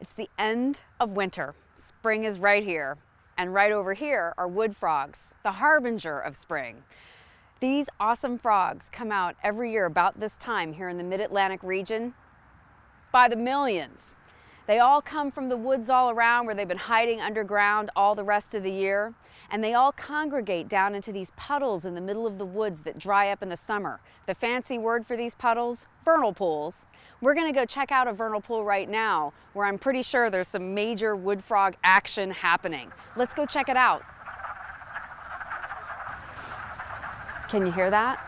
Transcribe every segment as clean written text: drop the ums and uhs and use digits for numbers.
It's the end of winter. Spring is right here. And right over here are wood frogs, the harbinger of spring. These awesome frogs come out every year about this time here in the Mid-Atlantic region by the millions. They all come from the woods all around where they've been hiding underground all the rest of the year. And they all congregate down into these puddles in the middle of the woods that dry up in the summer. The fancy word for these puddles, vernal pools. We're gonna go check out a vernal pool right now where I'm pretty sure there's some major wood frog action happening. Let's go check it out. Can you hear that?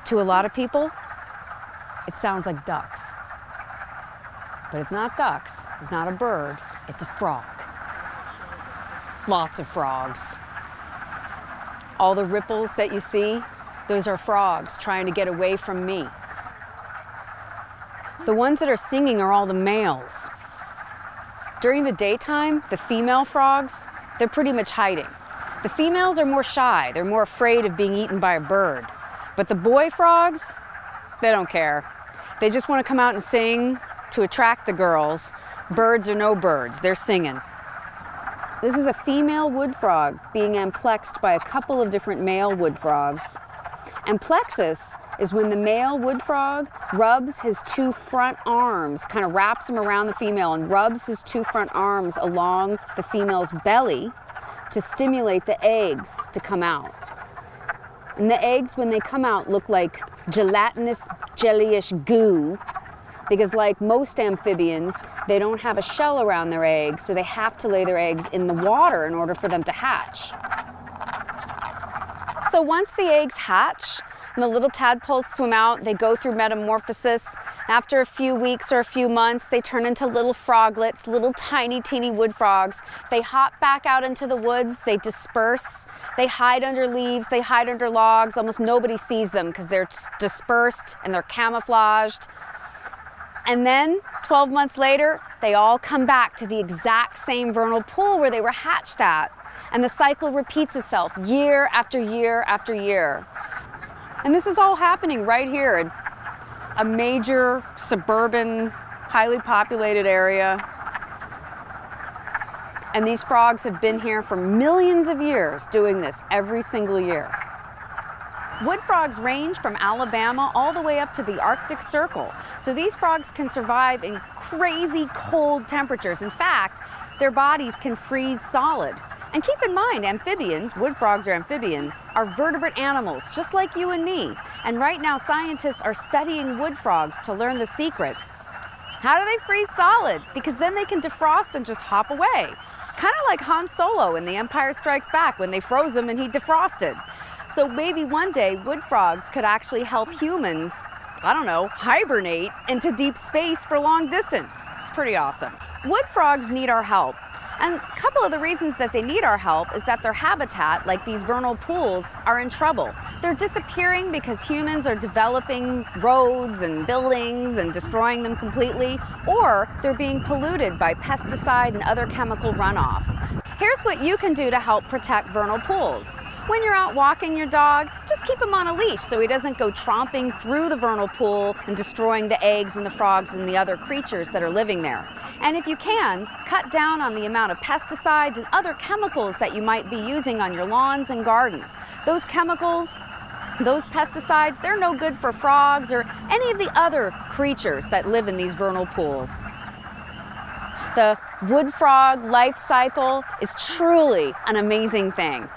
To a lot of people, it sounds like ducks. But it's not ducks, it's not a bird, it's a frog. Lots of frogs. All the ripples that you see, those are frogs trying to get away from me. The ones that are singing are all the males. During the daytime, the female frogs, they're pretty much hiding. The females are more shy, they're more afraid of being eaten by a bird. But the boy frogs, they don't care. They just want to come out and sing to attract the girls. Birds or no birds, they're singing. This is a female wood frog being amplexed by a couple of different male wood frogs. Amplexus is when the male wood frog rubs his two front arms, kind of wraps them around the female and rubs his two front arms along the female's belly to stimulate the eggs to come out. And the eggs, when they come out, look like gelatinous, jellyish goo, because like most amphibians, they don't have a shell around their eggs, so they have to lay their eggs in the water in order for them to hatch. So once the eggs hatch and the little tadpoles swim out, they go through metamorphosis. After a few weeks or a few months, they turn into little froglets, little tiny, teeny wood frogs. They hop back out into the woods, they disperse, they hide under leaves, they hide under logs. Almost nobody sees them because they're dispersed and they're camouflaged. And then 12 months later, they all come back to the exact same vernal pool where they were hatched at. And the cycle repeats itself year after year after year. And this is all happening right here in a major suburban, highly populated area. And these frogs have been here for millions of years doing this every single year. Wood frogs range from Alabama all the way up to the Arctic Circle. So these frogs can survive in crazy cold temperatures. In fact, their bodies can freeze solid. And keep in mind, amphibians, wood frogs are amphibians, are vertebrate animals, just like you and me. And right now, scientists are studying wood frogs to learn the secret. How do they freeze solid? Because then they can defrost and just hop away. Kind of like Han Solo in The Empire Strikes Back when they froze him and he defrosted. So maybe one day wood frogs could actually help humans, I don't know, hibernate into deep space for long distance. It's pretty awesome. Wood frogs need our help. And a couple of the reasons that they need our help is that their habitat, like these vernal pools, are in trouble. They're disappearing because humans are developing roads and buildings and destroying them completely, or they're being polluted by pesticide and other chemical runoff. Here's what you can do to help protect vernal pools. When you're out walking your dog, just keep him on a leash so he doesn't go tromping through the vernal pool and destroying the eggs and the frogs and the other creatures that are living there. And if you can, cut down on the amount of pesticides and other chemicals that you might be using on your lawns and gardens. Those chemicals, those pesticides, they're no good for frogs or any of the other creatures that live in these vernal pools. The wood frog life cycle is truly an amazing thing.